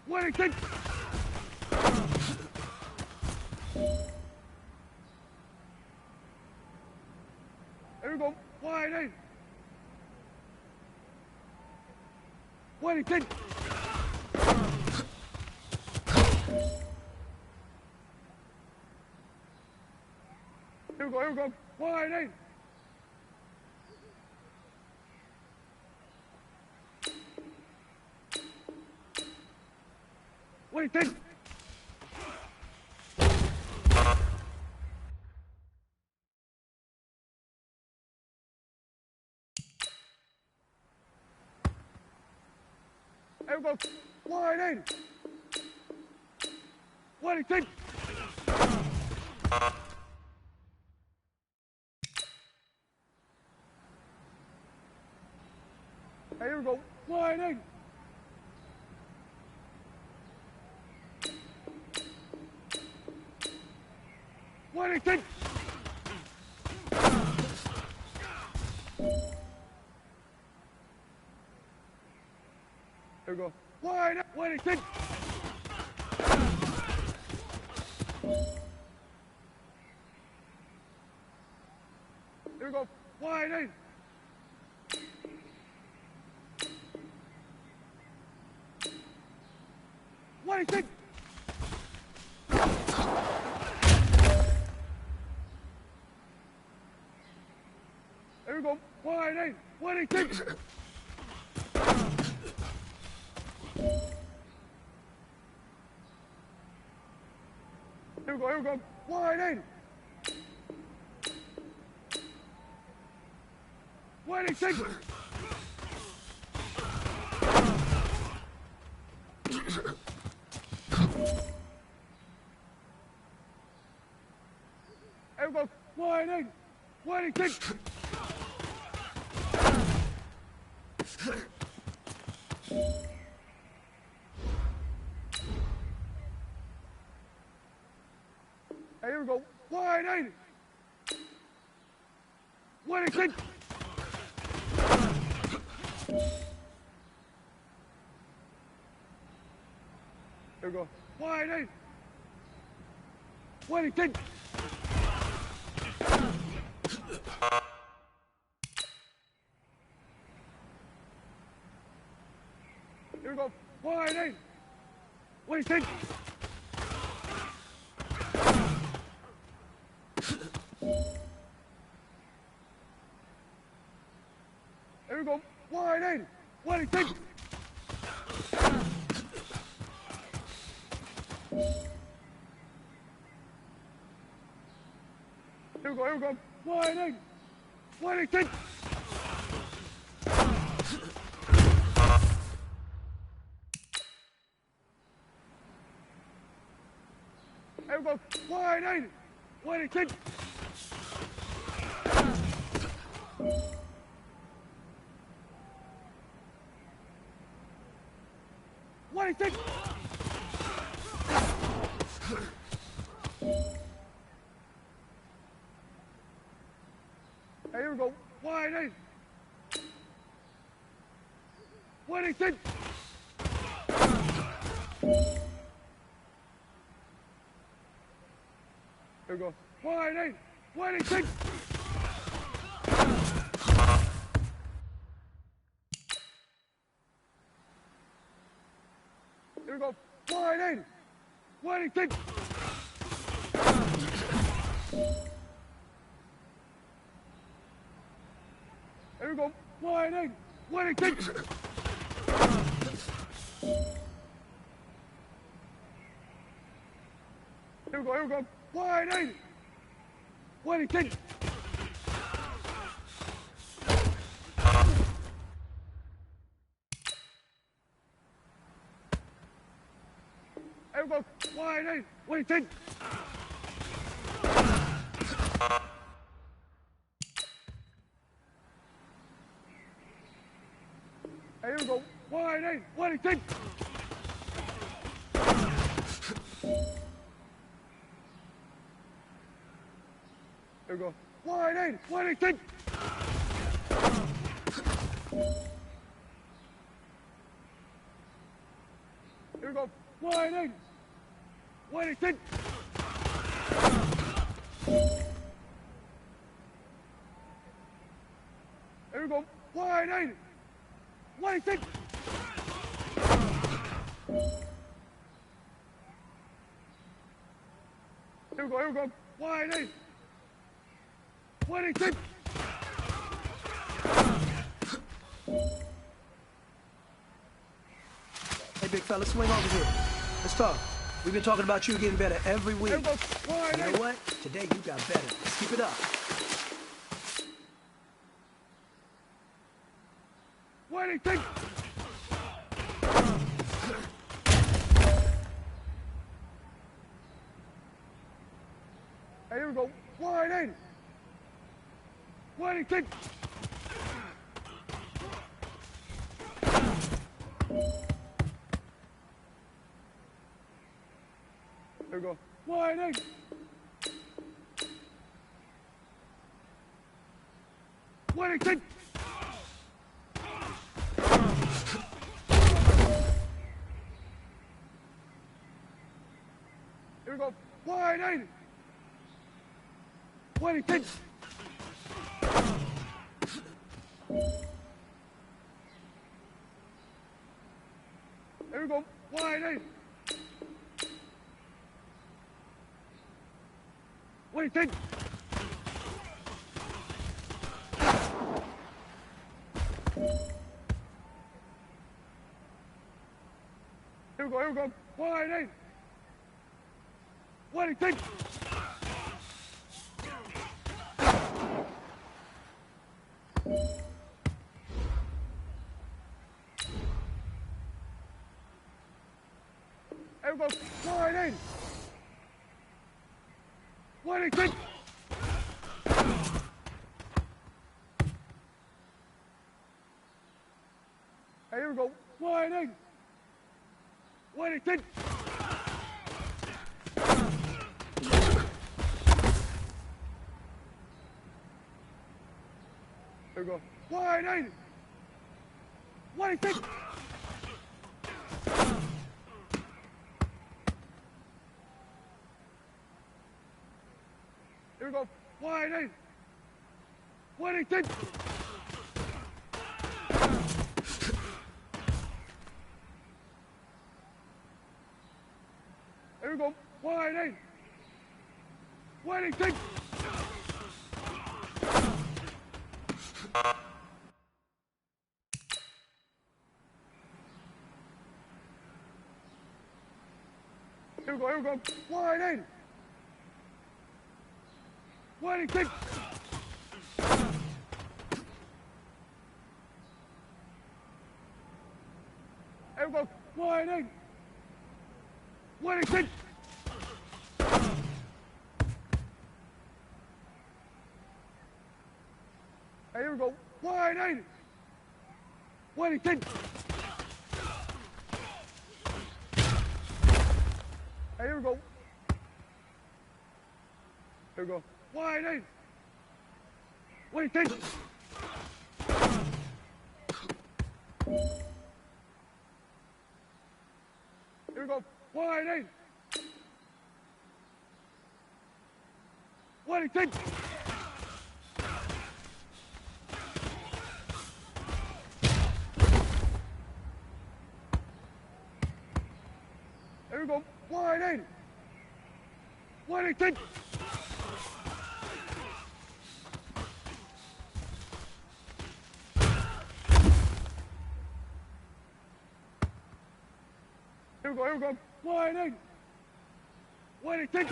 Wellington! Here we go. Wide in. Wellington! Here we go, here we go. Wide in. Wellington! Here we go. Wide in. Wellington! Here we go. Wide in. Wellington! Here we go. Wide up, Wellington! Here we go. Wide in. Wellington! Here we go. Wide in. Wellington! Here we go. Here we go. Wide in. Wellington! Here we go. Wide in. Wellington! Here we go. Wide in. Wellington! Here we go. Wide in. Wellington! Here we go. Wide in. Wellington! Here we go. Wide in. Wellington! Here we go. Here we go. Wide in. Wellington! Here we go. Wide in. Wellington! Wellington! Here we go. Wide in. Wellington! Here we go. Wide in. Wellington! Here we go. Wide in. Wellington! Here we go. Wide in. Wellington! Here we go. Here we go. Wide in. Wellington! Here we go. Wide in. Wellington! Here we go. Wide in. Wellington! Here we go. Wide in. Wellington! Here we go. Wide in. Wide in. Here we go. Wide in. Wide in. Here we go. Here we go. Wide in. Wide in. Hey, big fella, swing over here. Let's talk. We've been talking about you getting better every week. Here we go. Wide You in. know what? Today you got better. Let's keep it up. Wide in. Hey, here we go. Wide in. Wide in. Here we go. Wide in. Wide in. Here we go. Wide in. Wide in. Here we go. Wide in. Wide in. Here we go. Here we go. Wide in. Wide in. Here we go. Wide in. Wide in. Hey, here we go. Wide in. Wide in. Here we go. Wide in. Wide in. Here we go. Wide in. Wide in. Here we go. Wide in. Wide in. Here we go. Here we go. Wide in. Wide in. Here we go. Wide in. Wide in. Hey, here we go. Wide in. Wide in. Hey, here we go. Here we go. Wide in. Wide in. Here we go. Wide in. Wide in. Here we go. Wide in. Wide in. Here we go. Here we go. Wide in. Wide in.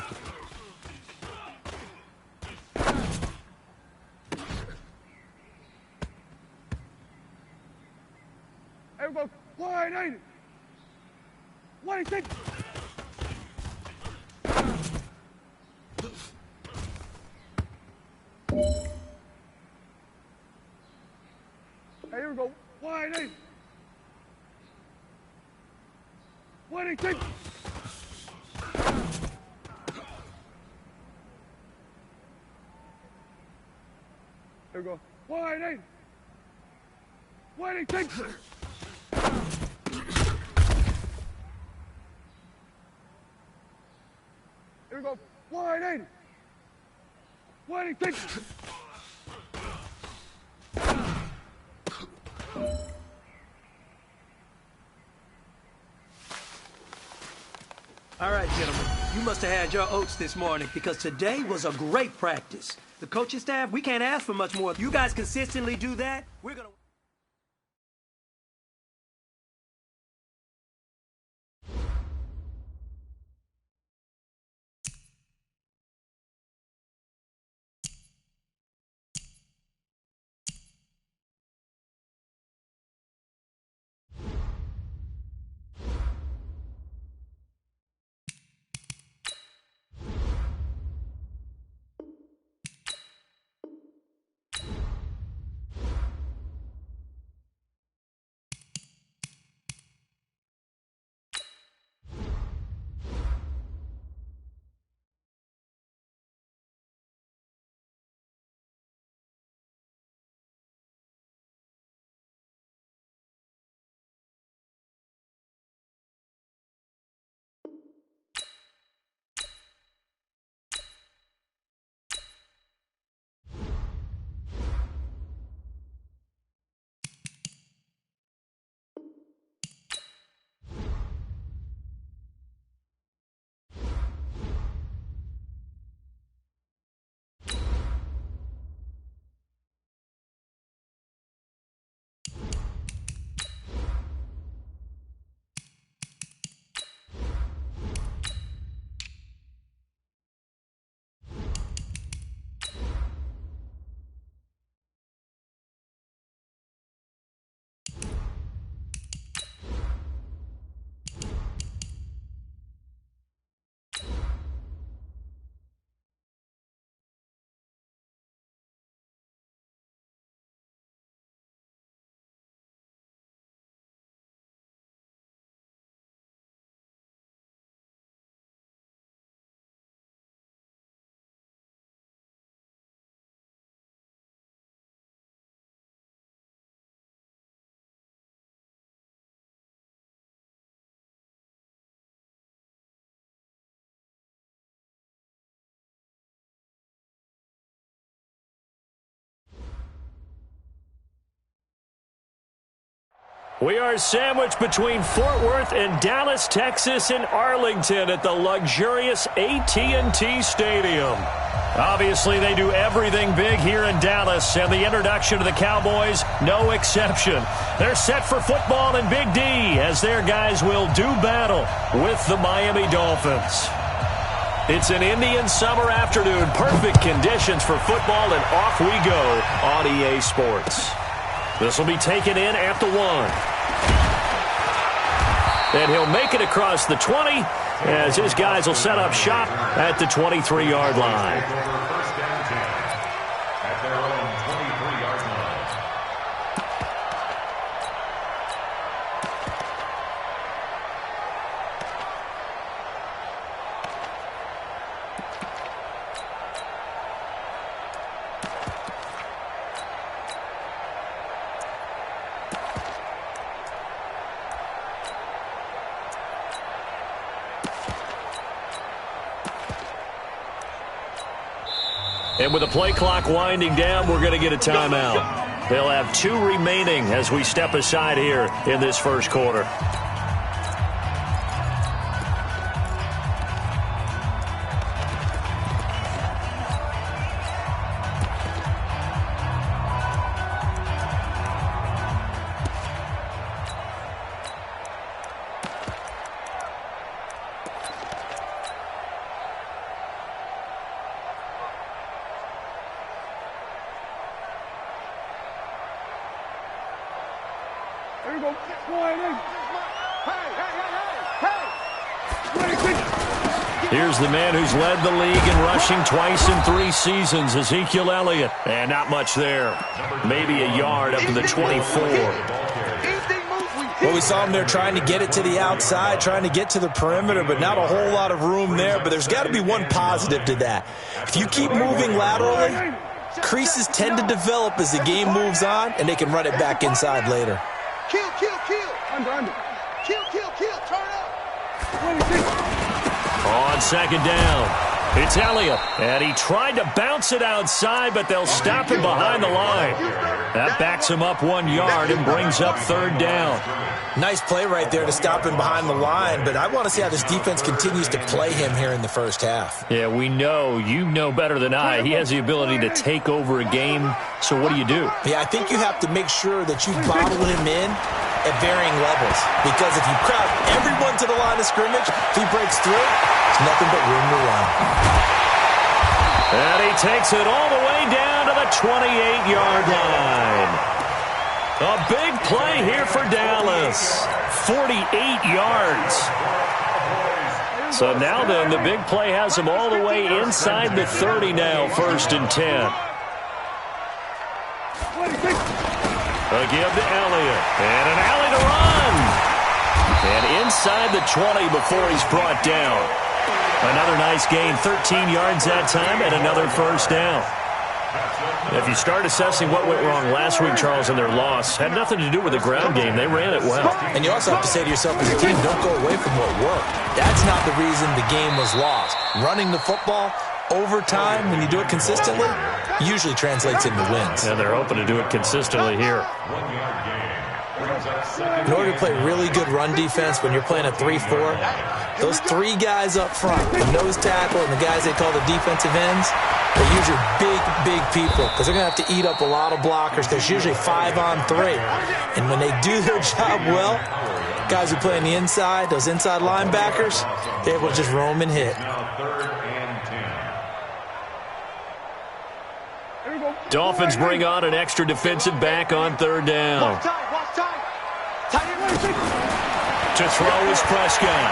Here we go. Wide in. Wide in. Hey, here we go. Wide in. Wide in. Here we go. Wide in. Wide in. Here we go. Wide 80. Wide extension. All right, gentlemen, you must have had your oats this morning because today was a great practice. The coaching staff, we can't ask for much more. You guys consistently do that, we're going to... We are sandwiched between Fort Worth and Dallas, Texas, and Arlington at the luxurious AT&T Stadium. Obviously, they do everything big here in Dallas, and the introduction to the Cowboys, no exception. They're set for football in Big D as their guys will do battle with the Miami Dolphins. It's an Indian summer afternoon, perfect conditions for football, and off we go on EA Sports. This will be taken in at the 1. And he'll make it across the 20 as his guys will set up shop at the 23-yard line. First down 10 at their own 23-yard line. And with the play clock winding down, we're going to get a timeout. They'll have 2 remaining as we step aside here in this first quarter. There you go. Wide 80. Hey. Here's the man who's led the league in rushing twice in 3 seasons, Ezekiel Elliott. And not much there. Maybe a yard up to the 24. Well, we saw him there trying to get it to the outside, trying to get to the perimeter, but not a whole lot of room there. But there's got to be one positive to that. If you keep moving laterally, creases tend to develop as the game moves on, and they can run it back inside later. Kill. Under. Kill. Turn up. On second down. It's Elliott, and he tried to bounce it outside, but they'll stop him behind the line. That backs him up 1 yard and brings up third down. Nice play right there to stop him behind the line, but I want to see how this defense continues to play him here in the first half. Yeah, we know. You know better than I. He has the ability to take over a game, so what do you do? Yeah, I think you have to make sure that you bottle him in at varying levels, because if you crowd everyone to the line of scrimmage, if he breaks through, there's nothing but room to run. And he takes it all the way down to the 28-yard line. A big play here for Dallas. 48 yards. So now then, the big play has him all the way inside the 30 now, 1st and 10. A give to Elliott. And an alley to run. And inside the 20 before he's brought down. Another nice gain, 13 yards that time, and another first down. If you start assessing what went wrong last week, Charles, in their loss, had nothing to do with the ground game. They ran it well. And you also have to say to yourself as a team, don't go away from what worked. That's not the reason the game was lost. Running the football over time, when you do it consistently, usually translates into wins. And they're hoping to do it consistently here. In order to play really good run defense when you're playing a 3-4, those 3 guys up front, the nose tackle and the guys they call the defensive ends, they use your big people because they're going to have to eat up a lot of blockers. There's usually 5 on 3. And when they do their job well, guys who play on the inside, those inside linebackers, they're able to just roam and hit. Dolphins bring on an extra defensive back on third down. To throw is Prescott.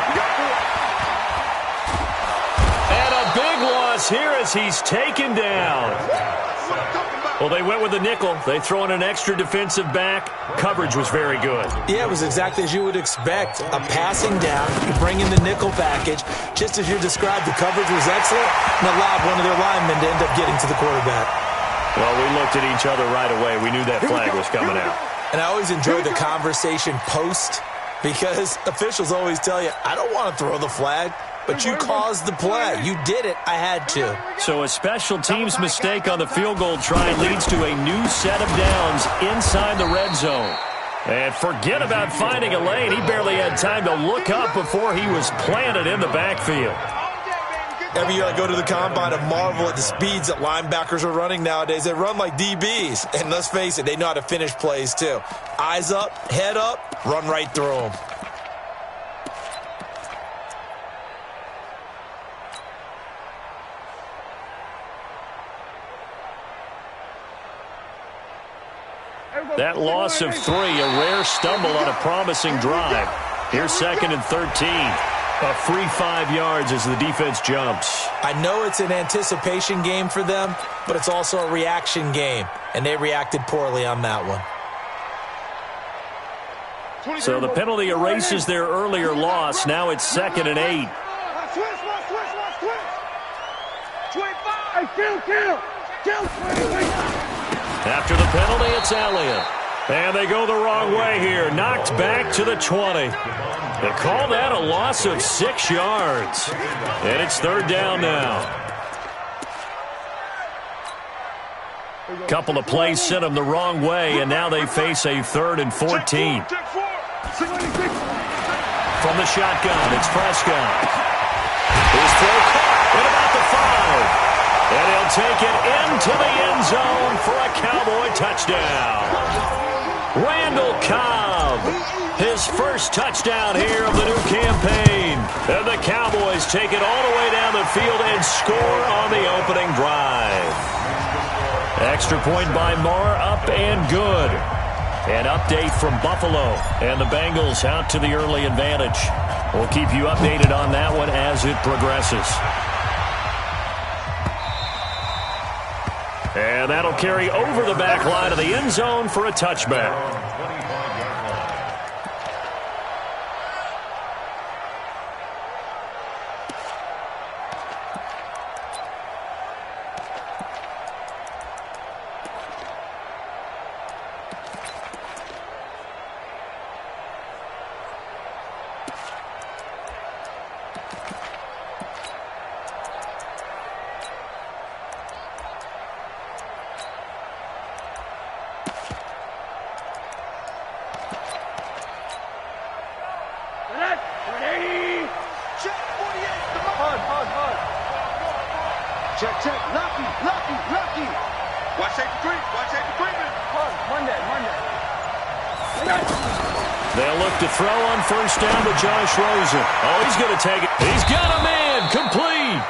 And a big loss here as he's taken down. Well, they went with the nickel. They throw in an extra defensive back. Coverage was very good. Yeah, it was exactly as you would expect. A passing down, you bring in the nickel package. Just as you described, the coverage was excellent and allowed one of their linemen to end up getting to the quarterback. Well, we looked at each other right away. We knew that flag was coming out. And I always enjoy the conversation post because officials always tell you, I don't want to throw the flag, but you caused the play. You did it. I had to. So a special teams mistake on the field goal try leads to a new set of downs inside the red zone. And forget about finding a lane. He barely had time to look up before he was planted in the backfield. Every year I go to the combine and marvel at the speeds that linebackers are running nowadays. They run like DBs. And let's face it, they know how to finish plays too. Eyes up, head up, run right through them. That loss of 3, a rare stumble on a promising drive. Here's 2nd and 13. A free 5 yards as the defense jumps. I know it's an anticipation game for them, but it's also a reaction game, and they reacted poorly on that one. So the penalty erases their earlier loss. Now it's 2nd and 8. After the penalty, it's Elliott. And they go the wrong way here. Knocked back to the 20. They call that a loss of 6 yards. And it's 3rd down now. Couple of plays sent them the wrong way, and now they face a 3rd and 14. From the shotgun, it's Prescott. His throw caught at about the 5. And he'll take it into the end zone for a Cowboy touchdown. Randall Cobb, his first touchdown here of the new campaign. And the Cowboys take it all the way down the field and score on the opening drive. Extra point by Marr, up and good. An update from Buffalo, and the Bengals out to the early advantage. We'll keep you updated on that one as it progresses. And that'll carry over the back line of the end zone for a touchback. Check, check. Lucky, lucky, lucky. Watch safety creep. Watch safety creeping. Monday. They'll look to throw on first down to Josh Rosen. Oh, he's going to take it. He's got a man. Complete.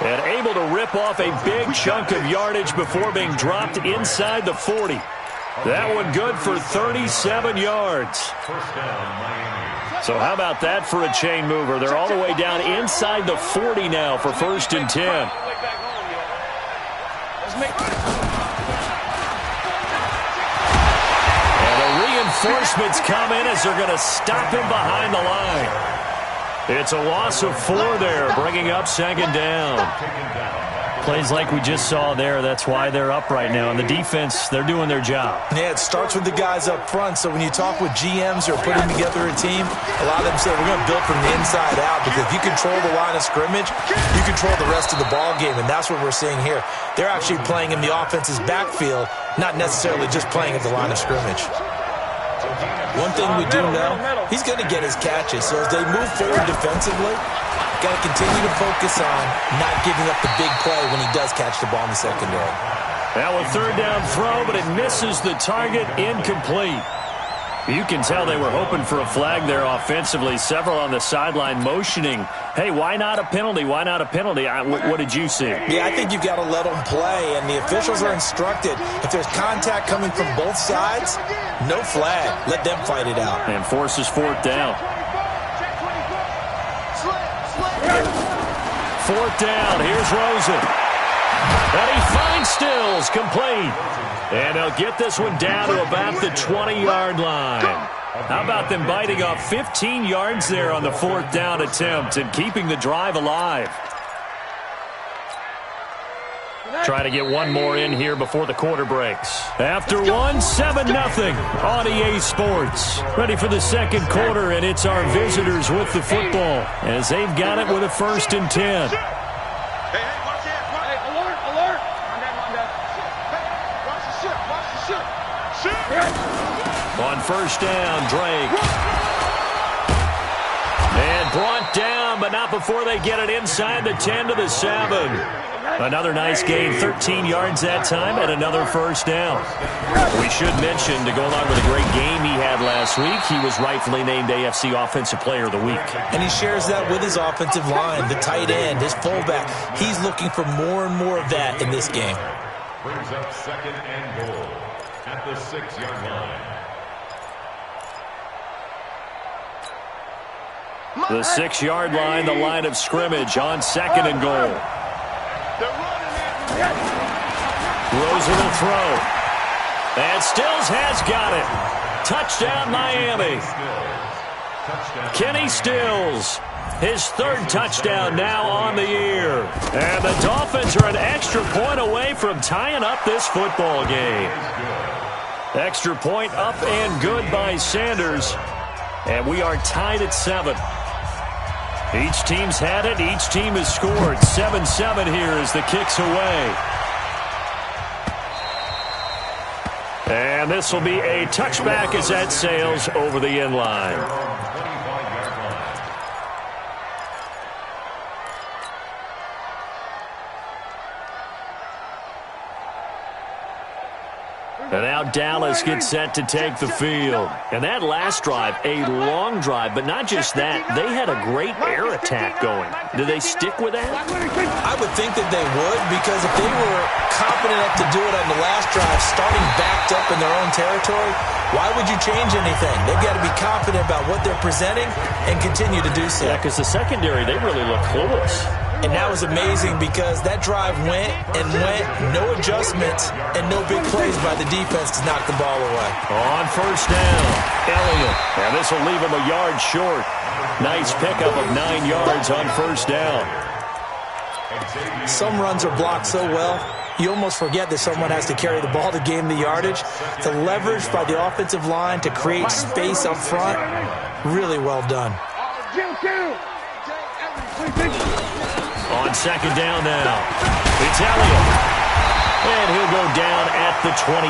And able to rip off a big chunk of yardage before being dropped inside the 40. That one good for 37 yards. So how about that for a chain mover? They're all the way down inside the 40 now for 1st and 10. And the reinforcements come in as they're going to stop him behind the line. It's a loss of 4 there, bringing up 2nd down. Plays like we just saw there, that's why they're up right now. And the defense, they're doing their job. Yeah, it starts with the guys up front. So when you talk with GMs who are putting together a team, a lot of them say we're going to build from the inside out, because if you control the line of scrimmage, you control the rest of the ball game, and that's what we're seeing here. They're actually playing in the offense's backfield, not necessarily just playing at the line of scrimmage. One thing we do know, he's going to get his catches. So as they move forward defensively, got to continue to focus on not giving up the big play when he does catch the ball in the secondary. Now a 3rd down throw, but it misses the target, incomplete. You can tell they were hoping for a flag there offensively. Several on the sideline motioning, hey, why not a penalty? Why not a penalty? What did you see? Yeah, I think you've got to let them play, and the officials are instructed, if there's contact coming from both sides, no flag. Let them fight it out. And forces 4th down. 4th down, here's Rosen. And he finds Stills, complete. And they'll get this one down to about the 20-yard line. How about them biting off 15 yards there on the 4th down attempt and keeping the drive alive? Trying to get one more in here before the quarter breaks. After one, 7-0 on EA Sports. Ready for the 2nd quarter, and it's our visitors with the football as they've got it with a 1st and 10. On 1st down, Drake. And brought down, but not before they get it inside the 10 to the 7. Another nice gain, 13 yards that time, and another 1st down. We should mention, to go along with a great game he had last week, he was rightfully named AFC Offensive Player of the Week. And he shares that with his offensive line, the tight end, his fullback. He's looking for more and more of that in this game. Brings up 2nd and goal at the 6-yard line. The 6-yard line, the line of scrimmage on 2nd and goal. Rosen will throw. And Stills has got it. Touchdown, Miami. Kenny Stills, his 3rd touchdown now on the year. And the Dolphins are an extra point away from tying up this football game. Extra point up and good by Sanders. And we are tied at 7. Each team's had it. Each team has scored. 7-7 here as the kick's away. And this will be a touchback as that sails over the end line. And now Dallas gets set to take the field. And that last drive, a long drive, but not just that. They had a great air attack going. Do they stick with that? I would think that they would, because if they were confident enough to do it on the last drive, starting backed up in their own territory, why would you change anything? They've got to be confident about what they're presenting and continue to do so. Yeah, because the secondary, they really look clueless. And that was amazing because that drive went and went, no adjustments, and no big plays by the defense to knock the ball away. On 1st down, Elliott. And this will leave him a yard short. Nice pickup of 9 yards on 1st down. Some runs are blocked so well, you almost forget that someone has to carry the ball to gain the yardage. The leverage by the offensive line to create space up front, really well done. On 2nd down now, it's Elliott. And he'll go down at the 28.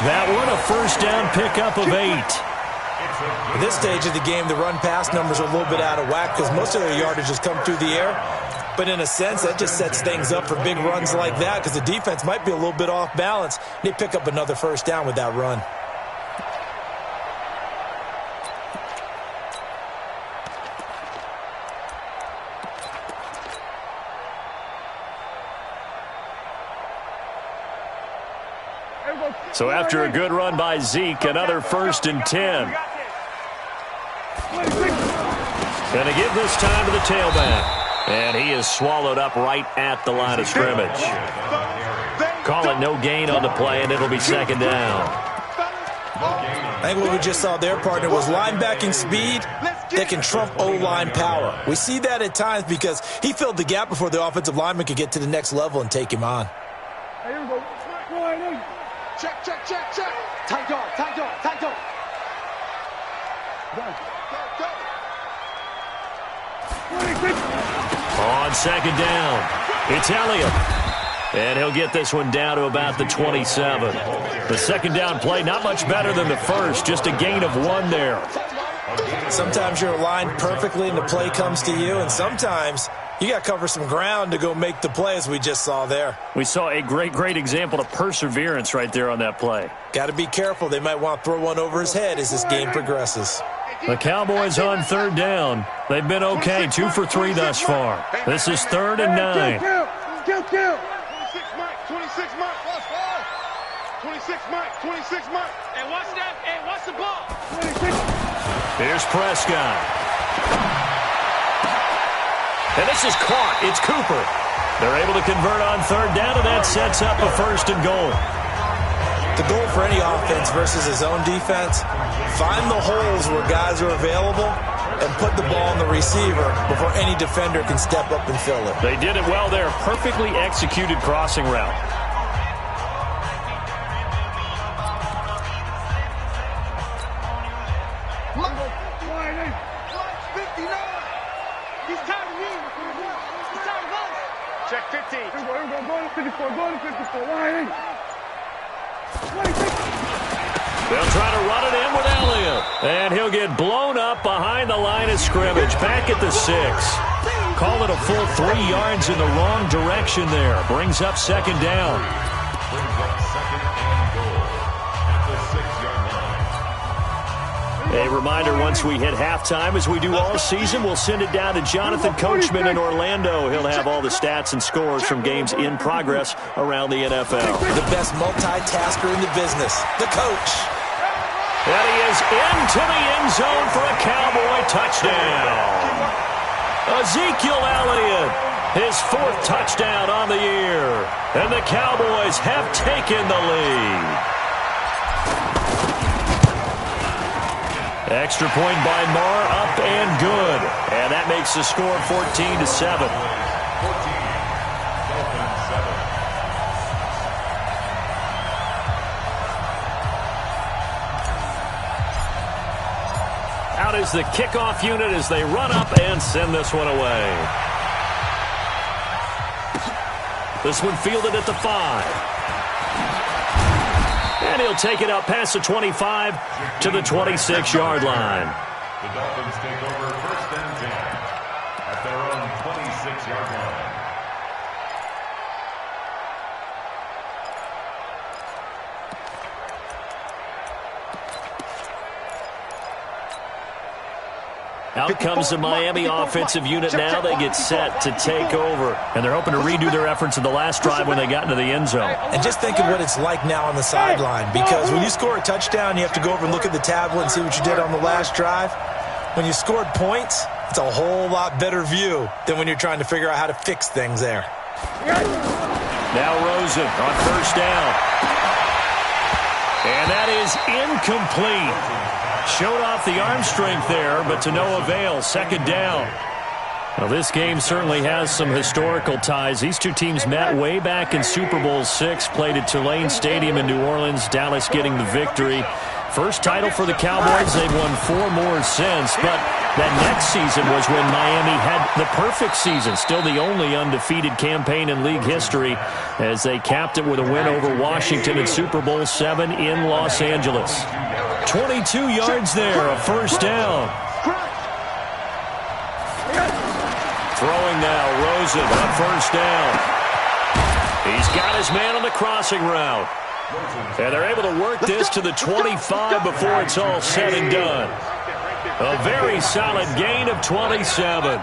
That one a 1st down pickup of 8. At this stage of the game, the run-pass numbers are a little bit out of whack because most of their yardage has come through the air. But in a sense, that just sets things up for big runs like that because the defense might be a little bit off balance. They pick up another first down with that run. So after a good run by Zeke, another 1st and 10. Going to give this time to the tailback. And he is swallowed up right at the line of scrimmage. Call it no gain on the play, and it'll be 2nd down. I think what we just saw there, partner, was linebacking speed that can trump O-line power. We see that at times because he filled the gap before the offensive lineman could get to the next level and take him on. Here we go. Check, check, check, check. Tight dog, tight dog, tight dog. Go, go, go. On 2nd down, it's Elliott. And he'll get this one down to about the 27. The 2nd down play, not much better than the first, just a gain of 1 there. Sometimes you're aligned perfectly and the play comes to you, and sometimes you got to cover some ground to go make the play, as we just saw there. We saw a great example of perseverance right there on that play. Got to be careful. They might want to throw one over his head as this game progresses. The Cowboys on 3rd down. They've been okay, 2 for 3 thus far. This is 3rd and 9. Kill. 26 Mike, 26 Mike, watch ball. 26 Mike, 26 Mike. And watch that, and watch the ball. 26. Here's Prescott. And this is caught. It's Cooper. They're able to convert on 3rd down, and that sets up a 1st and goal. The goal for any offense versus his own defense, find the holes where guys are available and put the ball on the receiver before any defender can step up and fill it. They did it well there. Perfectly executed crossing route. Check 15. Here we go. Go to 54. Go to 54. Line 8. They'll try to run it in with Elliott. And he'll get blown up behind the line of scrimmage. Back at the 6. Call it a full 3 yards in the wrong direction there. Brings up 2nd down. A reminder, once we hit halftime, as we do all season, we'll send it down to Jonathan Coachman in Orlando. He'll have all the stats and scores from games in progress around the NFL. The best multitasker in the business, the coach. And he is into the end zone for a Cowboy touchdown. Ezekiel Elliott, his 4th touchdown on the year. And the Cowboys have taken the lead. Extra point by Marr, up and good. And that makes the score 14-7. Out is the kickoff unit as they run up and send this one away. This one fielded at the 5. And he'll take it up past the 25 to the 26-yard line. The Dolphins take over 1st and 10 at their own 26-yard line. Out comes the Miami offensive unit now. They get set to take over. And they're hoping to redo their efforts in the last drive when they got into the end zone. And just think of what it's like now on the sideline. Because when you score a touchdown, you have to go over and look at the tablet and see what you did on the last drive. When you scored points, it's a whole lot better view than when you're trying to figure out how to fix things there. Now Rosen on 1st down. And that is incomplete. Showed off the arm strength there, but to no avail. 2nd down. Well, this game certainly has some historical ties. These two teams met way back in Super Bowl VI, played at Tulane Stadium in New Orleans, Dallas getting the victory. First title for the Cowboys. They've won 4 more since, but that next season was when Miami had the perfect season, still the only undefeated campaign in league history, as they capped it with a win over Washington in Super Bowl VII in Los Angeles. 22 yards there, a 1st down. Throwing now, Rosen on first down. He's got his man on the crossing route. And they're able to work this to the 25 before it's all said and done. A very solid gain of 27.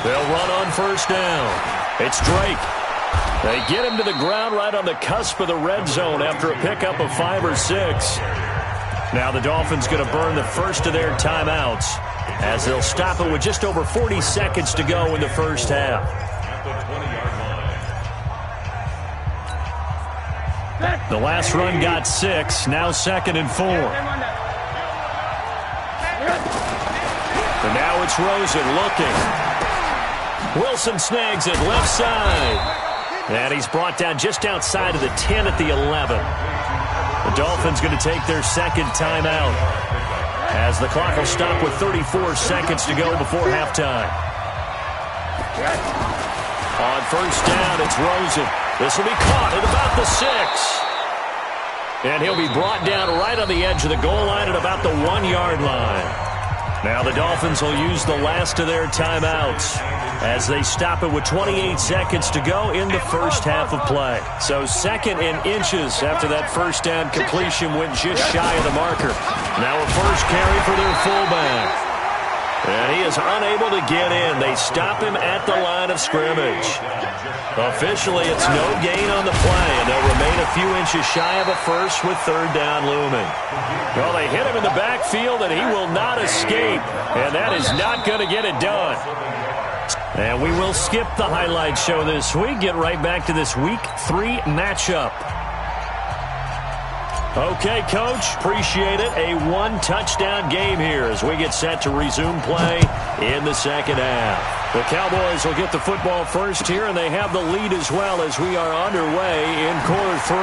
They'll run on first down. It's Drake. They get him to the ground right on the cusp of the red zone after a pickup of 5 or 6. Now the Dolphins going to burn the first of their timeouts as they'll stop it with just over 40 seconds to go in the first half. The last run got 6, now 2nd and 4. And now it's Rosen looking. Wilson snags it left side. And he's brought down just outside of the 10 at the 11. The Dolphins going to take their second timeout as the clock will stop with 34 seconds to go before halftime. On first down, it's Rosen. This will be caught at about the 6. And he'll be brought down right on the edge of the goal line at about the 1-yard line. Now the Dolphins will use the last of their timeouts as they stop it with 28 seconds to go in the first half of play. So 2nd and inches after that first down completion went just shy of the marker. Now a first carry for their fullback. And he is unable to get in. They stop him at the line of scrimmage. Officially, it's no gain on the play, and they'll remain a few inches shy of a first with 3rd down looming. Well, they hit him in the backfield, and he will not escape, and that is not going to get it done. And we will skip the highlight show this week, get right back to this Week 3 matchup. Okay, Coach, appreciate it. A 1-touchdown game here as we get set to resume play in the second half. The Cowboys will get the football first here, and they have the lead as well as we are underway in quarter 3.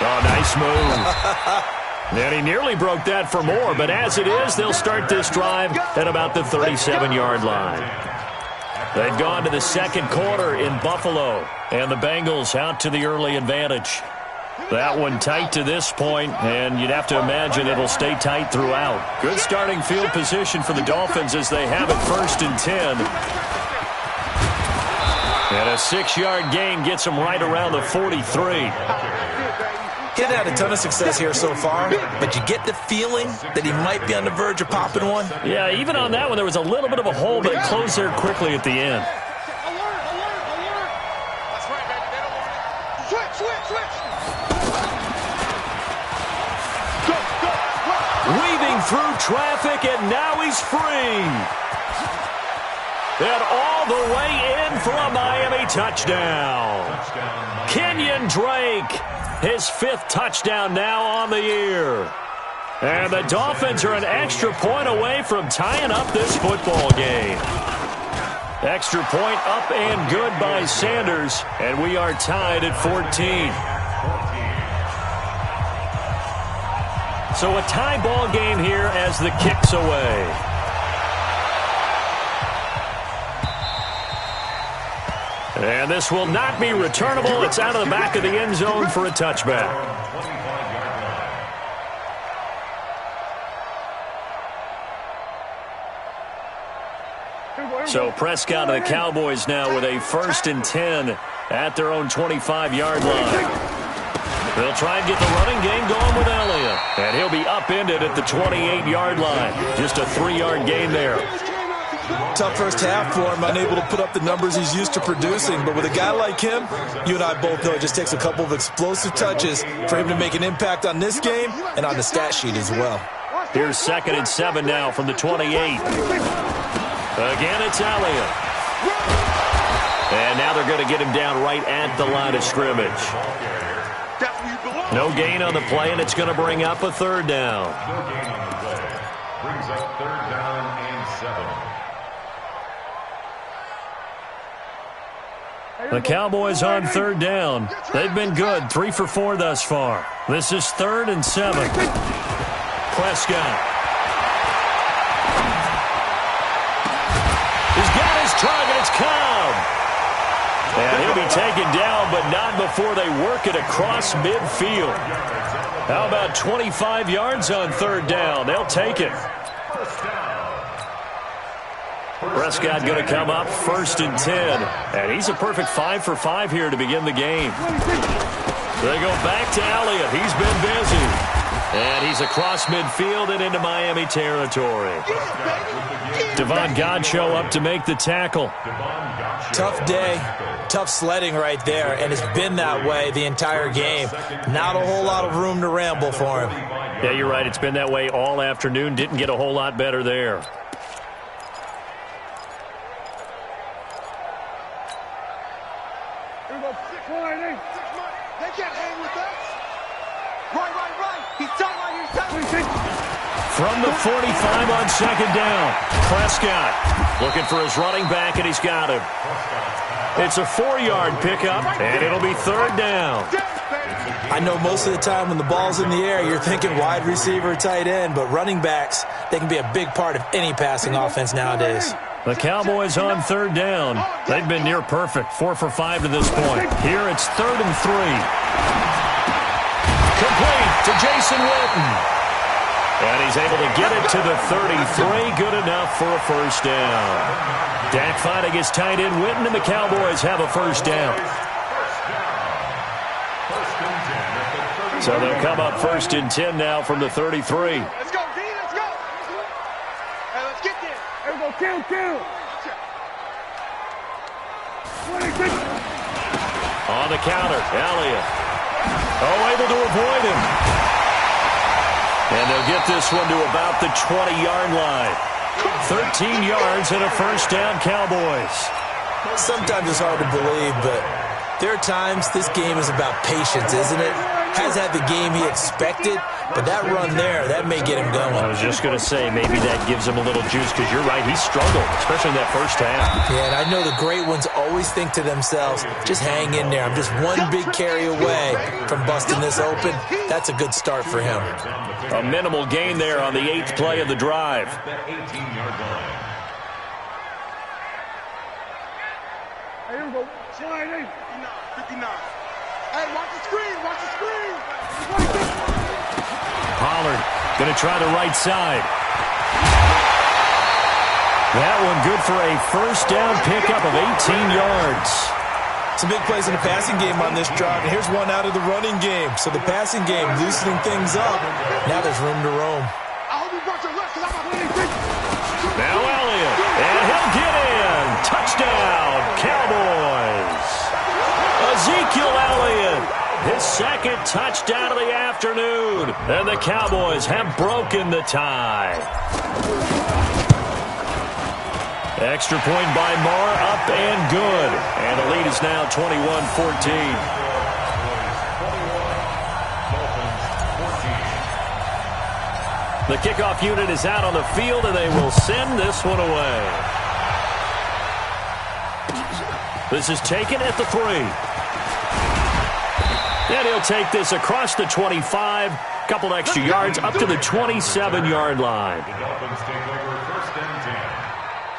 Oh, nice move. And he nearly broke that for more, but as it is, they'll start this drive at about the 37-yard line. They've gone to the second quarter in Buffalo, and the Bengals out to the early advantage. That one tight to this point, and you'd have to imagine it'll stay tight throughout. Good starting field position for the Dolphins as they have it 1st and 10. And a 6-yard gain gets them right around the 43. He hasn't had a ton of success here so far, but you get the feeling that he might be on the verge of popping one. Yeah, even on that one, there was a little bit of a hole, but it closed there quickly at the end. Weaving through traffic, and now he's free. And all the way in for a Miami touchdown. Kenyon Drake, his 5th touchdown now on the year. And the Dolphins are an extra point away from tying up this football game. Extra point up and good by Sanders, and we are tied at 14. So a tie ball game here as the kick's away. And this will not be returnable. It's out of the back of the end zone for a touchback. So Prescott and the Cowboys now with a 1st and 10 at their own 25-yard line. They'll try and get the running game going with Elliott. And he'll be upended at the 28-yard line. Just a 3-yard gain there. Tough first half for him, unable to put up the numbers he's used to producing. But with a guy like him, you and I both know it just takes a couple of explosive touches for him to make an impact on this game and on the stat sheet as well. Here's 2nd and 7 now from the 28. Again, it's Elliott. And now they're going to get him down right at the line of scrimmage. No gain on the play, and it's going to bring up a 3rd down. No gain on the play. Brings up 3rd down and 7. The Cowboys on 3rd down. They've been good, 3 for 4 thus far. This is 3rd and 7. Prescott. He's got his target. It's Cobb. And he'll be taken down, but not before they work it across midfield. How about 25 yards on third down? They'll take it. Prescott going to come up 1st and 10. And he's a perfect 5 for 5 here to begin the game. They go back to Elliott. He's been busy. And he's across midfield and into Miami territory. Devon Godchaux up to make the tackle. Tough day, tough sledding right there, and it's been that way the entire game. Not a whole lot of room to ramble for him. Yeah, you're right. It's been that way all afternoon. Didn't get a whole lot better there. They can't hang with us. Right. He's tight. From the 45 on 2nd down. Prescott looking for his running back, and he's got him. It's a 4-yard pickup, and it'll be 3rd down. I know most of the time when the ball's in the air, you're thinking wide receiver, tight end, but running backs, they can be a big part of any passing offense nowadays. The Cowboys on 3rd down. They've been near perfect, 4 for 5 to this point. Here it's 3rd and 3. Complete to Jason Witten. And he's able to get it to the 33. Good enough for a 1st down. Dak finding his tight end Witten, and the Cowboys have a 1st down. So they'll come up 1st and 10 now from the 33. Let's go, D. Let's go. Hey, let's get there. Here we go. Kill. On the counter, Elliott. Oh, able to avoid him. And they'll get this one to about the 20-yard line. 13 yards and a 1st down, Cowboys. Sometimes it's hard to believe, but there are times this game is about patience, isn't it? Has had the game he expected, but that run there, that may get him going. I was just going to say, maybe that gives him a little juice, because you're right, he struggled, especially in that 1st half. Yeah, and I know the great ones always think to themselves, just hang in there. I'm just one big carry away from busting this open. That's a good start for him. A minimal gain there on the 8th play of the drive. Here we go. Slide in. 59. Hey, watch the screen. Pollard going to try the right side. That one good for a 1st down pickup of 18 yards. Some big plays in the passing game on this drive, and here's one out of the running game. So the passing game loosening things up. Now there's room to roam. I hope you brought your left, because I'm not Now Elliott, and he'll get in. Touchdown, Cowboys. Ezekiel Elliott, his 2nd touchdown of the afternoon. And the Cowboys have broken the tie. Extra point by Marr, up and good. And the lead is now 21-14. The kickoff unit is out on the field, and they will send this one away. This is taken at the 3. And he'll take this across the 25, couple extra yards, up to the 27-yard line. The Dolphins take over 1st and 10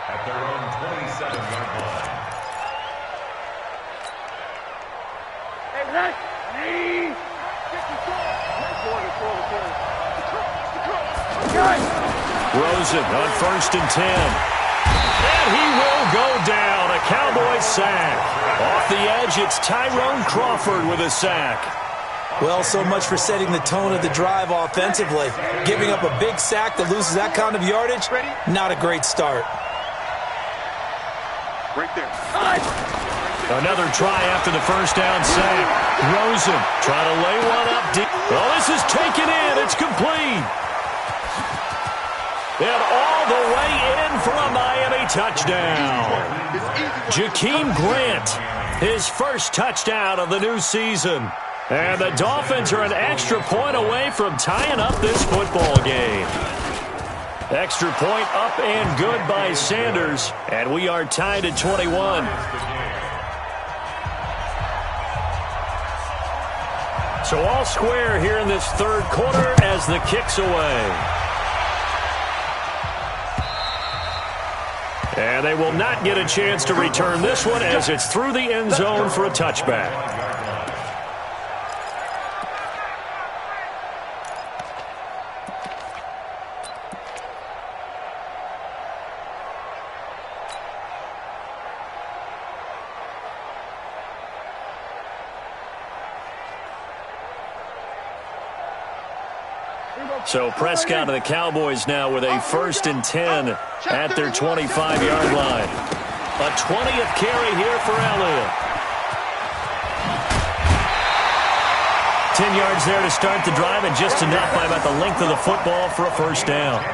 at their own 27-yard line. Rosen on 1st and 10. And he will go down. A Cowboys sack. Off the edge, it's Tyrone Crawford with a sack. Well, so much for setting the tone of the drive offensively. Giving up a big sack that loses that kind of yardage, not a great start. Right there. Another try after the 1st down sack. Rosen trying to lay one up deep. Well, this is taken in. It's complete. And all the way in for a Miami touchdown. Jakeem Grant, his 1st touchdown of the new season. And the Dolphins are an extra point away from tying up this football game. Extra point up and good by Sanders. And we are tied at 21. So all square here in this 3rd quarter as the kick's away. And they will not get a chance to return this one as it's through the end zone for a touchback. So Prescott and the Cowboys now with a 1st and 10 at their 25-yard line. A 20th carry here for Elliott. 10 yards there to start the drive, and just enough by about the length of the football for a 1st down.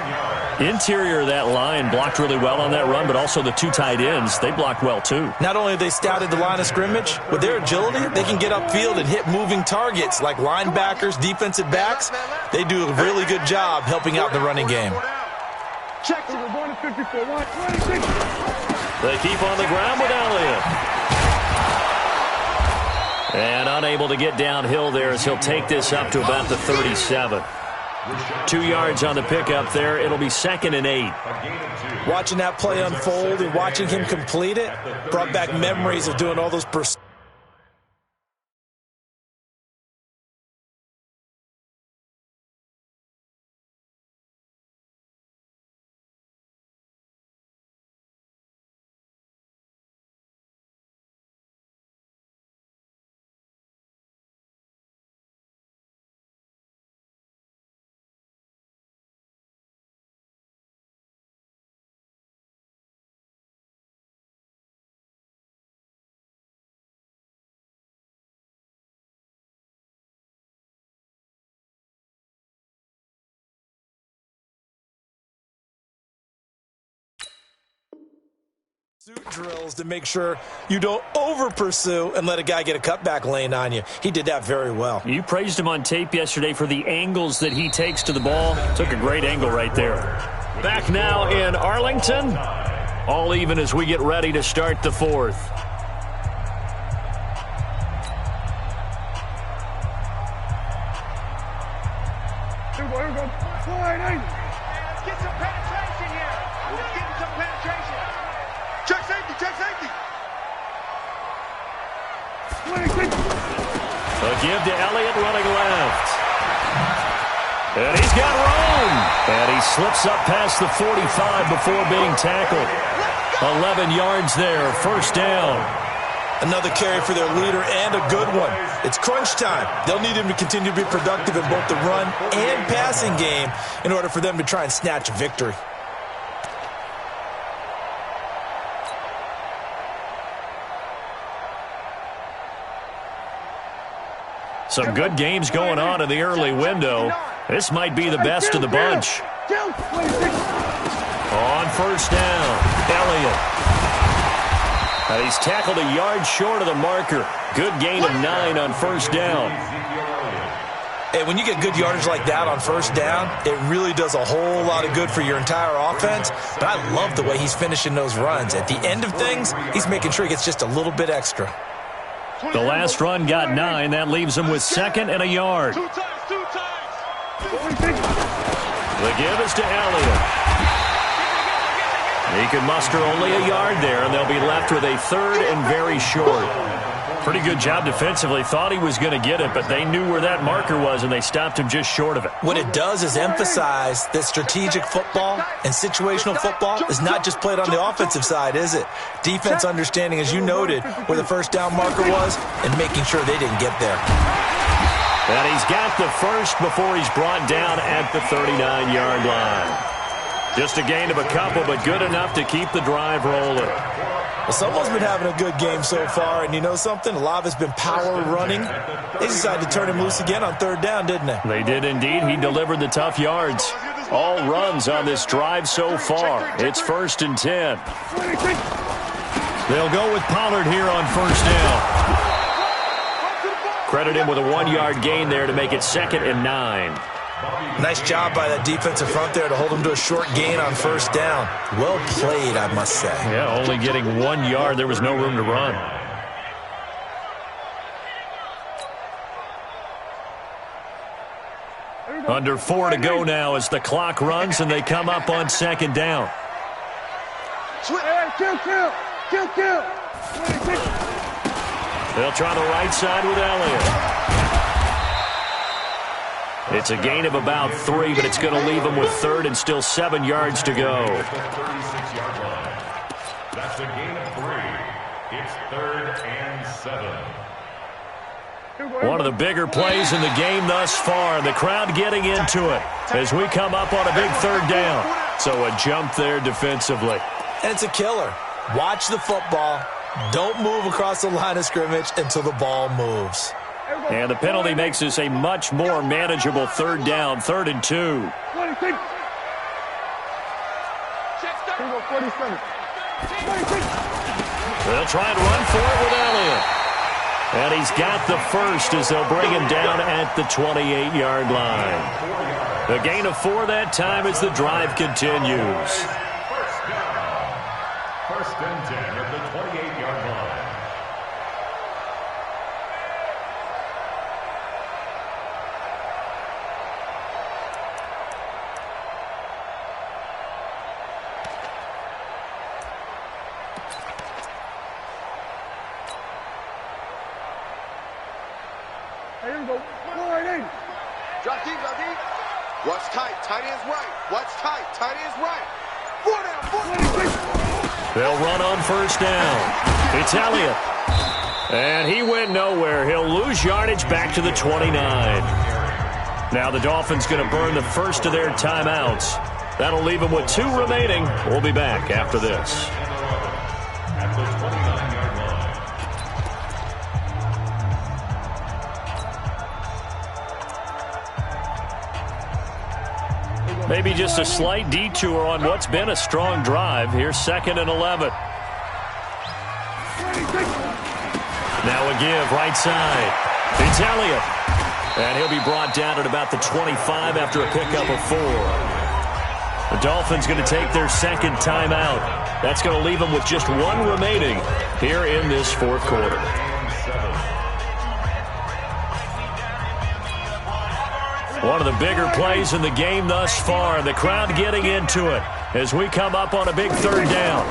Interior of that line blocked really well on that run, but also the 2 tight ends, they blocked well too. Not only have they scouted the line of scrimmage, with their agility, they can get upfield and hit moving targets like linebackers, defensive backs. They do a really good job helping out in the running game. They keep on the ground with Elliott. And unable to get downhill there as he'll take this up to about the 37. 2 yards on the pickup there. It'll be 2nd and 8. Watching that play unfold and watching him complete it brought back memories of doing all those pursuits. Drills to make sure you don't over-pursue and let a guy get a cutback lane on you. He did that very well. You praised him on tape yesterday for the angles that he takes to the ball. Took a great angle right there. Back now in Arlington. All even as we get ready to start the 4th. Here we go. Get some penetration here. Let's get some penetration. Check safety. A give to Elliott running left. And he's got room. And he slips up past the 45 before being tackled. 11 yards there, 1st down. Another carry for their leader and a good one. It's crunch time. They'll need him to continue to be productive in both the run and passing game in order for them to try and snatch a victory. Some good games going on in the early window. This might be the best of the bunch. On 1st down, Elliott. And he's tackled a yard short of the marker. Good gain of 9 on 1st down. Hey, when you get good yardage like that on 1st down, it really does a whole lot of good for your entire offense. But I love the way he's finishing those runs. At the end of things, he's making sure he gets just a little bit extra. The last run got 9. That leaves him with 2nd and a yard. 2 times. The give is to Elliott. He can muster only a yard there, and they'll be left with a 3rd and very short. Pretty good job defensively. Thought he was going to get it, but they knew where that marker was, and they stopped him just short of it. What it does is emphasize that strategic football and situational football is not just played on the offensive side, is it? Defense understanding, as you noted, where the 1st down marker was and making sure they didn't get there. And he's got the 1st before he's brought down at the 39-yard line. Just a gain of a couple, but good enough to keep the drive rolling. Well, someone's been having a good game so far, and you know something? A lot of it's been power running. They decided to turn him loose again on 3rd down, didn't they? They did indeed. He delivered the tough yards. All runs on this drive so far. It's 1st and 10. They'll go with Pollard here on 1st down. Credit him with a 1-yard gain there to make it 2nd and 9. Nice job by that defensive front there to hold him to a short gain on 1st down. Well played, I must say. Yeah, only getting 1 yard. There was no room to run. Under 4 to go now as the clock runs and they come up on 2nd down. Kill. They'll try the right side with Elliott. It's a gain of about 3, but it's going to leave them with 3rd and still 7 yards to go. That's a gain of 3. It's 3rd and 7. One of the bigger plays in the game thus far. The crowd getting into it as we come up on a big third down. So a jump there defensively. And it's a killer. Watch the football. Don't move across the line of scrimmage until the ball moves. And the penalty makes this a much more manageable third down, 3rd and 2. They'll try and run for it with Elliott. And he's got the first as they'll bring him down at the 28-yard line. A gain of 4 that time as the drive continues. First and 10 at the 28-yard line. Drop deep, drop deep. Watch tight, tight ends right. Watch tight, tight ends right. 4 down, 4 down. They'll run on first down. It's Elliott. And he went nowhere. He'll lose yardage back to the 29. Now the Dolphins going to burn the first of their timeouts. That'll leave them with 2 remaining. We'll be back after this. At the 29-yard line. Maybe just a slight detour on what's been a strong drive. Here's 2nd and 11. Now a give, right side. It's Elliott. And he'll be brought down at about the 25 after a pickup of 4. The Dolphins going to take their 2nd timeout. That's going to leave them with just 1 remaining here in this 4th quarter. One of the bigger plays in the game thus far. The crowd getting into it as we come up on a big third down.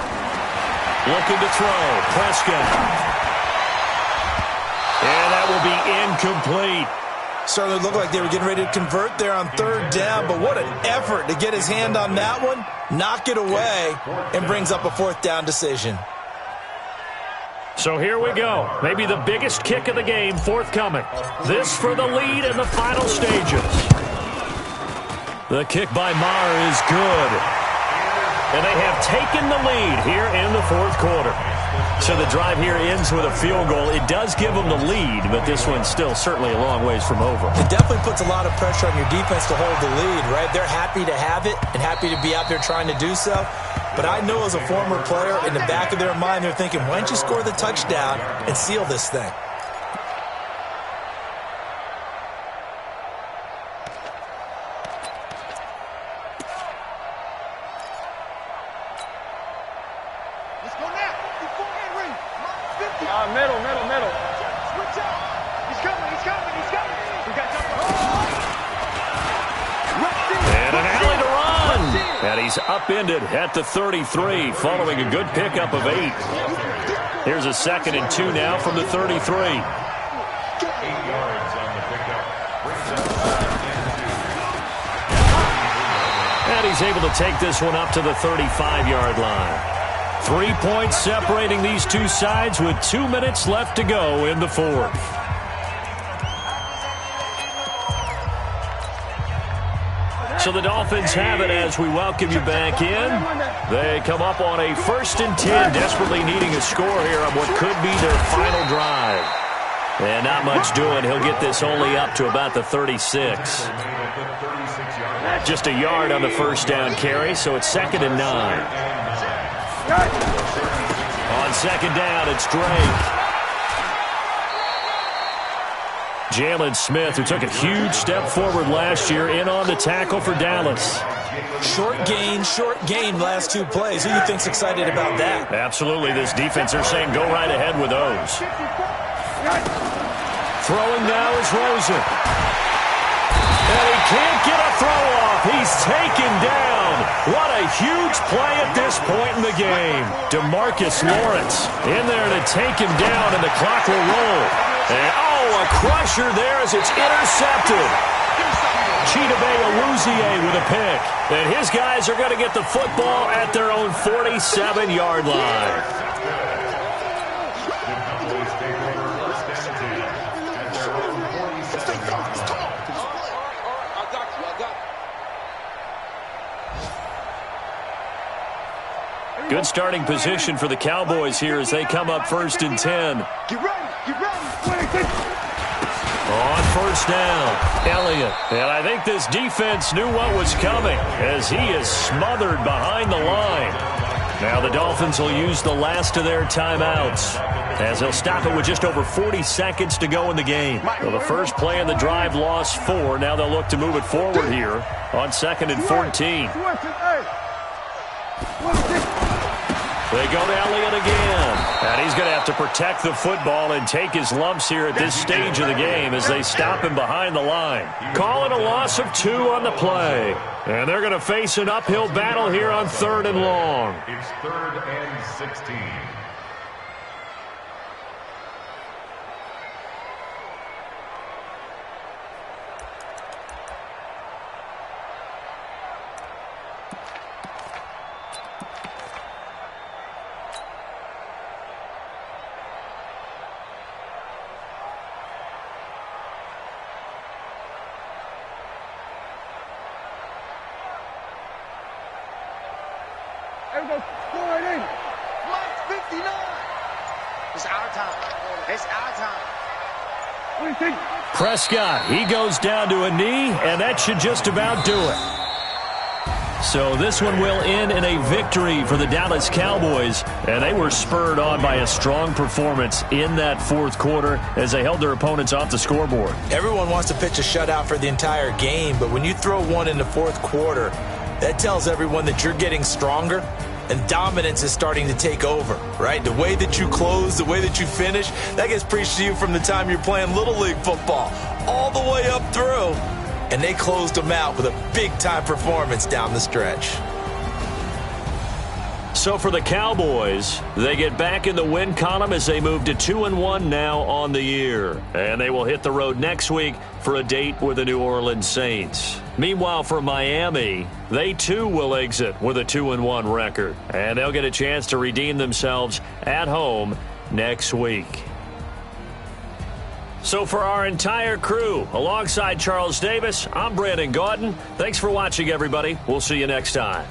Looking to throw. Prescott. And that will be incomplete. Certainly looked like they were getting ready to convert there on 3rd down, but what an effort to get his hand on that one, knock it away, and brings up a 4th down decision. So here we go. Maybe the biggest kick of the game forthcoming. This for the lead in the final stages. The kick by Maher is good. And they have taken the lead here in the 4th quarter. So the drive here ends with a field goal. It does give them the lead, but this one's still certainly a long ways from over. It definitely puts a lot of pressure on your defense to hold the lead, right? They're happy to have it and happy to be out there trying to do so. But I know as a former player, in the back of their mind, they're thinking, why don't you score the touchdown and seal this thing? Let's go now. Before Henry. 50. Middle. Switch out. He's coming. We got time. And an alley to run. And he's upended at the 33 following a good pickup of 8. Here's a 2nd and 2 now from the 33. 8 yards on the pickup. And he's able to take this one up to the 35-yard line. 3 points separating these two sides with 2 minutes left to go in the 4th. So the Dolphins have it as we welcome you back in. They come up on a 1st and 10, desperately needing a score here on what could be their final drive. And not much doing. He'll get this only up to about the 36. Just a yard on the 1st down carry, so it's 2nd and 9. On 2nd down, it's Drake. Jalen Smith, who took a huge step forward last year, in on the tackle for Dallas. Short gain last 2 plays. Who do you think's excited about that? Absolutely. This defense, they're saying go right ahead with those. Throwing now is Rosen. And he can't get a throw off. He's taken down. What a huge play at this point in the game. DeMarcus Lawrence in there to take him down, and the clock will roll. And, a crusher there as it's intercepted. Chidobe Awuzie with a pick. And his guys are going to get the football at their own 47-yard line. good starting position for the Cowboys here as they come up 1st and 10. Get ready, get ready. On 1st down, Elliott. And I think this defense knew what was coming as he is smothered behind the line. Now the Dolphins will use the last of their timeouts as they'll stop it with just over 40 seconds to go in the game. So the first play in the drive lost 4. Now they'll look to move it forward here on 2nd and 14. They go to Elliott again. And he's going to have to protect the football and take his lumps here at this stage of the game as they stop him behind the line. Call it a loss of 2 on the play. And they're going to face an uphill battle here on 3rd and long. It's 3rd and 16. Go right in. Mike 59. It's our time. It's our time. What do you think? Prescott, he goes down to a knee, and that should just about do it. So this one will end in a victory for the Dallas Cowboys, and they were spurred on by a strong performance in that 4th quarter as they held their opponents off the scoreboard. Everyone wants to pitch a shutout for the entire game, but when you throw one in the 4th quarter, that tells everyone that you're getting stronger and dominance is starting to take over, right? The way that you close, the way that you finish, that gets preached to you from the time you're playing Little League football all the way up through. And they closed them out with a big-time performance down the stretch. So for the Cowboys, they get back in the win column as they move to 2-1 now on the year. And they will hit the road next week for a date with the New Orleans Saints. Meanwhile, for Miami, they too will exit with a 2-1 record. And they'll get a chance to redeem themselves at home next week. So for our entire crew, alongside Charles Davis, I'm Brandon Gautin. Thanks for watching, everybody. We'll see you next time.